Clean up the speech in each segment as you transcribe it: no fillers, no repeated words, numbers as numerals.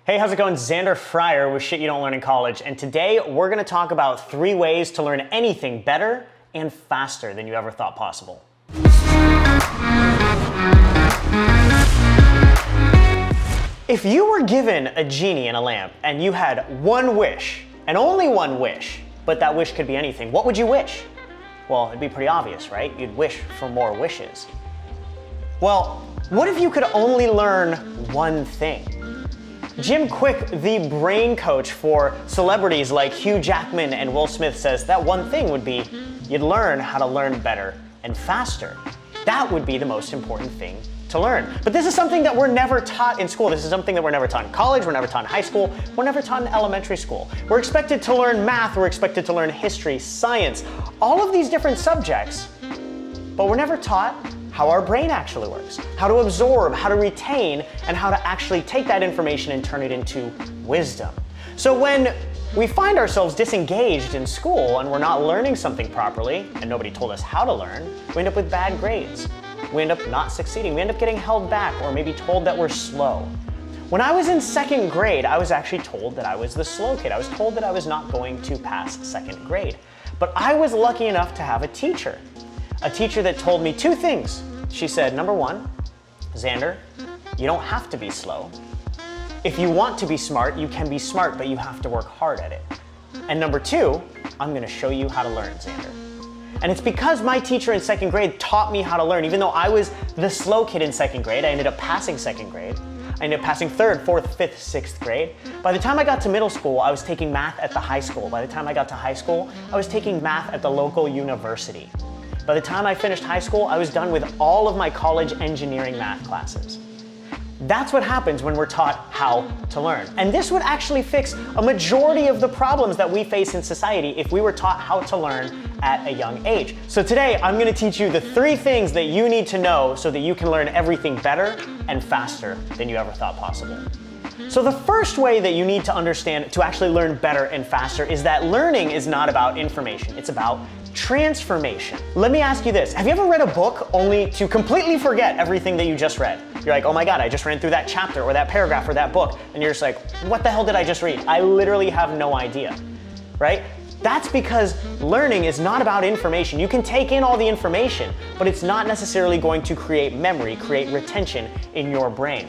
Hey, how's it going? Xander Fryer with Shit You Don't Learn in College, and today we're going to talk about 3 ways to learn anything better and faster than you ever thought possible. If you were given a genie in a lamp and you had one wish, and only one wish, but that wish could be anything, what would you wish? Well, it'd be pretty obvious, right? You'd wish for more wishes. Well, what if you could only learn one thing? Jim Kwik, the brain coach for celebrities like Hugh Jackman and Will Smith, says that one thing would be you'd learn how to learn better and faster. That would be the most important thing to learn. But this is something that we're never taught in school. This is something that we're never taught in college, we're never taught in high school, we're never taught in elementary school. We're expected to learn math, we're expected to learn history, science, all of these different subjects, but we're never taught how our brain actually works, how to absorb, how to retain, and how to actually take that information and turn it into wisdom. So when we find ourselves disengaged in school and we're not learning something properly, and nobody told us how to learn, we end up with bad grades. We end up not succeeding. We end up getting held back or maybe told that we're slow. When I was in 2nd grade, I was actually told that I was the slow kid. I was told that I was not going to pass 2nd grade. But I was lucky enough to have a teacher that told me 2 things. She said, number 1, Xander, you don't have to be slow. If you want to be smart, you can be smart, but you have to work hard at it. And number 2, I'm going to show you how to learn, Xander. And it's because my teacher in 2nd grade taught me how to learn. Even though I was the slow kid in 2nd grade, I ended up passing 2nd grade. I ended up passing 3rd, 4th, 5th, 6th grade. By the time I got to middle school, I was taking math at the high school. By the time I got to high school, I was taking math at the local university. By the time I finished high school, I was done with all of my college engineering math classes. That's what happens when we're taught how to learn. And this would actually fix a majority of the problems that we face in society if we were taught how to learn at a young age. So today, I'm going to teach you the 3 things that you need to know so that you can learn everything better and faster than you ever thought possible. So the first way that you need to understand to actually learn better and faster is that learning is not about information, it's about transformation. Let me ask you this, have you ever read a book only to completely forget everything that you just read? You're like, oh my God, I just ran through that chapter or that paragraph or that book, and you're just like, what the hell did I just read? I literally have no idea, right? That's because learning is not about information. You can take in all the information, but it's not necessarily going to create memory, create retention in your brain.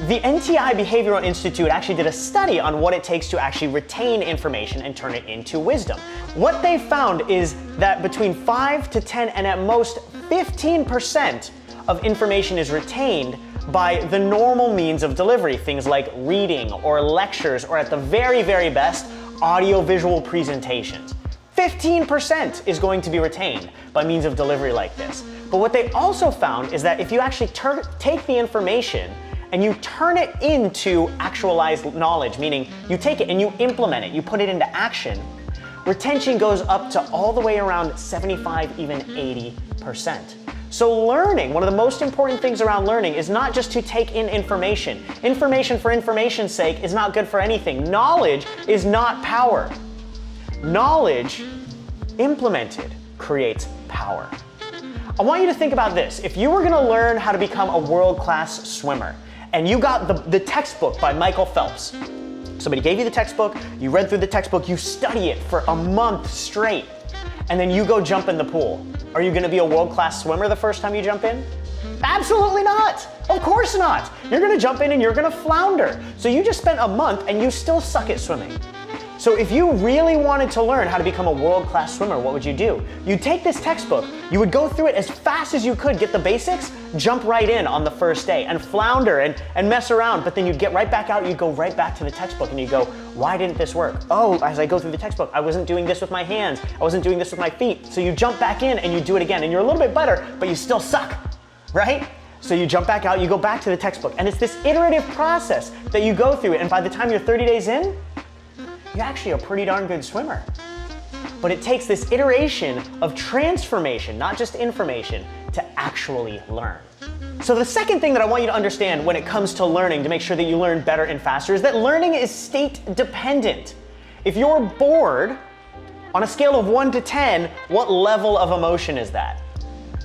The NTI Behavioral Institute actually did a study on what it takes to actually retain information and turn it into wisdom. What they found is that between 5 to 10 and at most 15% of information is retained by the normal means of delivery, things like reading or lectures or at the very, very best, audio-visual presentations. 15% is going to be retained by means of delivery like this. But what they also found is that if you actually take the information and you turn it into actualized knowledge, meaning you take it and you implement it, you put it into action, retention goes up to all the way around 75, even 80%. So learning, one of the most important things around learning is not just to take in information. Information for information's sake is not good for anything. Knowledge is not power. Knowledge implemented creates power. I want you to think about this. If you were going to learn how to become a world-class swimmer, and you got the textbook by Michael Phelps. Somebody gave you the textbook, you read through the textbook, you study it for a month straight, and then you go jump in the pool. Are you gonna be a world-class swimmer the first time you jump in? Absolutely not! Of course not! You're gonna jump in and you're gonna flounder. So you just spent a month and you still suck at swimming. So if you really wanted to learn how to become a world-class swimmer, what would you do? You'd take this textbook, you would go through it as fast as you could, get the basics, jump right in on the first day and flounder and mess around, but then you'd get right back out, you'd go right back to the textbook and you'd go, why didn't this work? Oh, as I go through the textbook, I wasn't doing this with my hands, I wasn't doing this with my feet. So you jump back in and you do it again and you're a little bit better, but you still suck, right? So you jump back out, you go back to the textbook, and it's this iterative process that you go through, and by the time you're 30 days in, you're actually a pretty darn good swimmer. But it takes this iteration of transformation, not just information, to actually learn. So the second thing that I want you to understand when it comes to learning to make sure that you learn better and faster is that learning is state dependent. If you're bored, on a scale of 1 to 10, what level of emotion is that?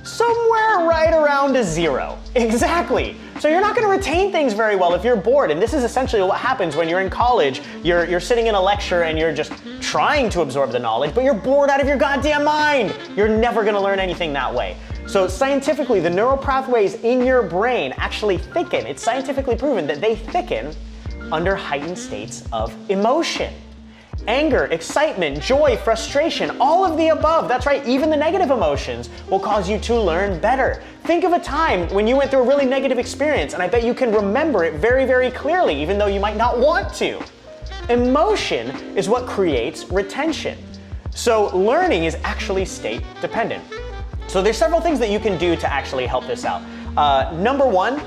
Somewhere right around a 0. Exactly. So you're not going to retain things very well if you're bored. And this is essentially what happens when you're in college. You're sitting in a lecture and you're just trying to absorb the knowledge, but you're bored out of your goddamn mind. You're never going to learn anything that way. So scientifically, the neural pathways in your brain actually thicken. It's scientifically proven that they thicken under heightened states of emotion. Anger, excitement, joy, frustration, all of the above. That's right, even the negative emotions will cause you to learn better. Think of a time when you went through a really negative experience, and I bet you can remember it very, very clearly, even though you might not want to. Emotion is what creates retention. So learning is actually state dependent. So there's several things that you can do to actually help this out. Number one,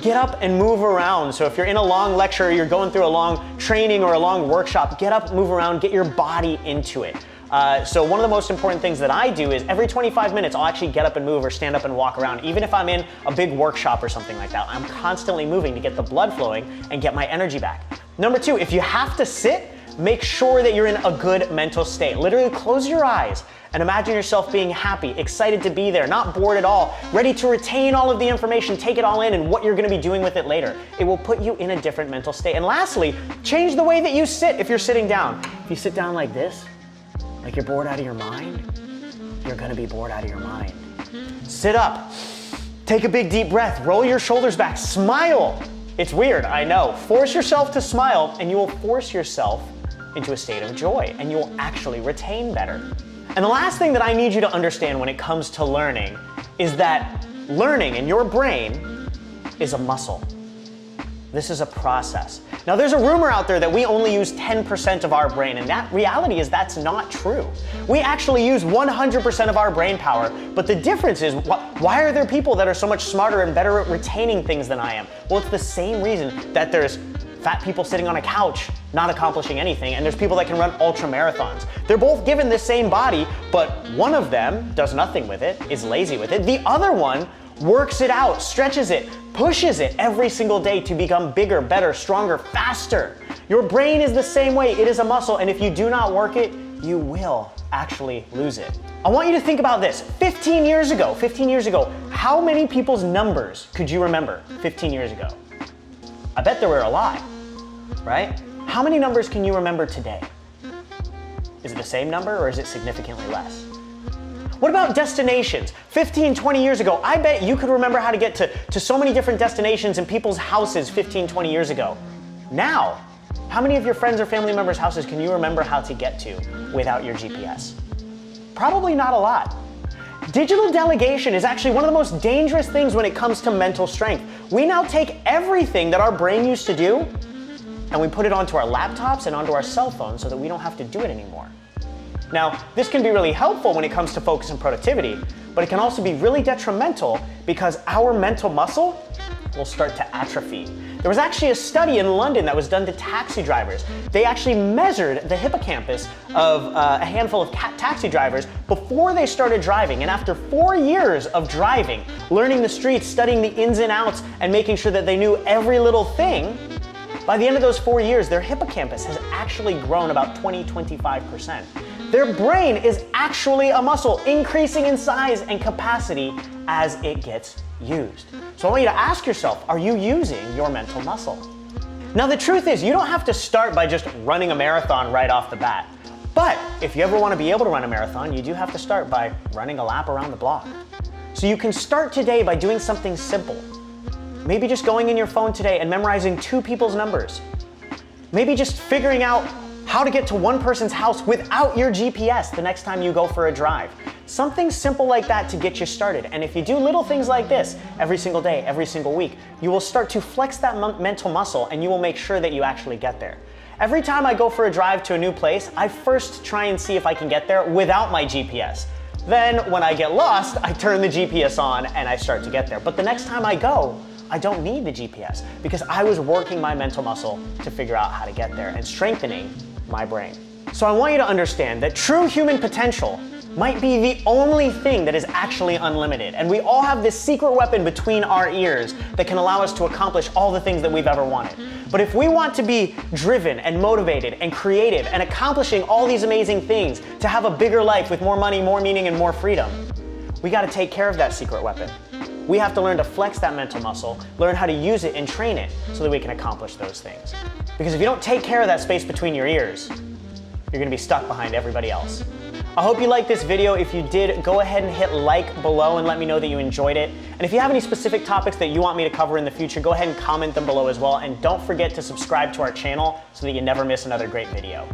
get up and move around. So if you're in a long lecture, you're going through a long training or a long workshop, get up, move around, get your body into it. So one of the most important things that I do is every 25 minutes, I'll actually get up and move or stand up and walk around. Even if I'm in a big workshop or something like that, I'm constantly moving to get the blood flowing and get my energy back. Number two, if you have to sit, make sure that you're in a good mental state. Literally close your eyes and imagine yourself being happy, excited to be there, not bored at all, ready to retain all of the information, take it all in, and what you're going to be doing with it later. It will put you in a different mental state. And lastly, change the way that you sit if you're sitting down. If you sit down like this, like you're bored out of your mind, you're going to be bored out of your mind. Sit up, take a big deep breath, roll your shoulders back, smile. It's weird, I know. Force yourself to smile, and you will force yourself into a state of joy, and you will actually retain better. And the last thing that I need you to understand when it comes to learning is that learning in your brain is a muscle. This is a process. Now there's a rumor out there that we only use 10% of our brain, and that reality is that's not true. We actually use 100% of our brain power, but the difference is why are there people that are so much smarter and better at retaining things than I am? Well, it's the same reason that there's fat people sitting on a couch not accomplishing anything, and there's people that can run ultra marathons. They're both given the same body, but one of them does nothing with it, is lazy with it. The other one works it out, stretches it, pushes it every single day to become bigger, better, stronger, faster. Your brain is the same way. It is a muscle, and if you do not work it, you will actually lose it. I want you to think about this. 15 years ago, how many people's numbers could you remember 15 years ago? I bet there were a lot, right? How many numbers can you remember today? Is it the same number or is it significantly less? What about destinations? 15, 20 years ago, I bet you could remember how to get to so many different destinations in people's houses 15, 20 years ago. Now, how many of your friends or family members' houses can you remember how to get to without your GPS? Probably not a lot. Digital delegation is actually one of the most dangerous things when it comes to mental strength. We now take everything that our brain used to do and we put it onto our laptops and onto our cell phones so that we don't have to do it anymore. Now, this can be really helpful when it comes to focus and productivity, but it can also be really detrimental because our mental muscle will start to atrophy. There was actually a study in London that was done to taxi drivers. They actually measured the hippocampus of a handful of taxi drivers before they started driving. And after 4 years of driving, learning the streets, studying the ins and outs, and making sure that they knew every little thing, by the end of those 4 years, their hippocampus has actually grown about 20-25%. Their brain is actually a muscle, increasing in size and capacity as it gets used. So I want you to ask yourself, are you using your mental muscle? Now the truth is, you don't have to start by just running a marathon right off the bat. But if you ever want to be able to run a marathon, you do have to start by running a lap around the block. So you can start today by doing something simple. Maybe just going in your phone today and memorizing 2 people's numbers. Maybe just figuring out how to get to one person's house without your GPS the next time you go for a drive. Something simple like that to get you started. And if you do little things like this every single day, every single week, you will start to flex that mental muscle and you will make sure that you actually get there. Every time I go for a drive to a new place, I first try and see if I can get there without my GPS. Then when I get lost, I turn the GPS on and I start to get there. But the next time I go, I don't need the GPS because I was working my mental muscle to figure out how to get there and strengthening my brain. So I want you to understand that true human potential might be the only thing that is actually unlimited. And we all have this secret weapon between our ears that can allow us to accomplish all the things that we've ever wanted. But if we want to be driven and motivated and creative and accomplishing all these amazing things to have a bigger life with more money, more meaning, and more freedom, we gotta take care of that secret weapon. We have to learn to flex that mental muscle, learn how to use it and train it so that we can accomplish those things. Because if you don't take care of that space between your ears, you're gonna be stuck behind everybody else. I hope you liked this video. If you did, go ahead and hit like below and let me know that you enjoyed it. And if you have any specific topics that you want me to cover in the future, go ahead and comment them below as well. And don't forget to subscribe to our channel so that you never miss another great video.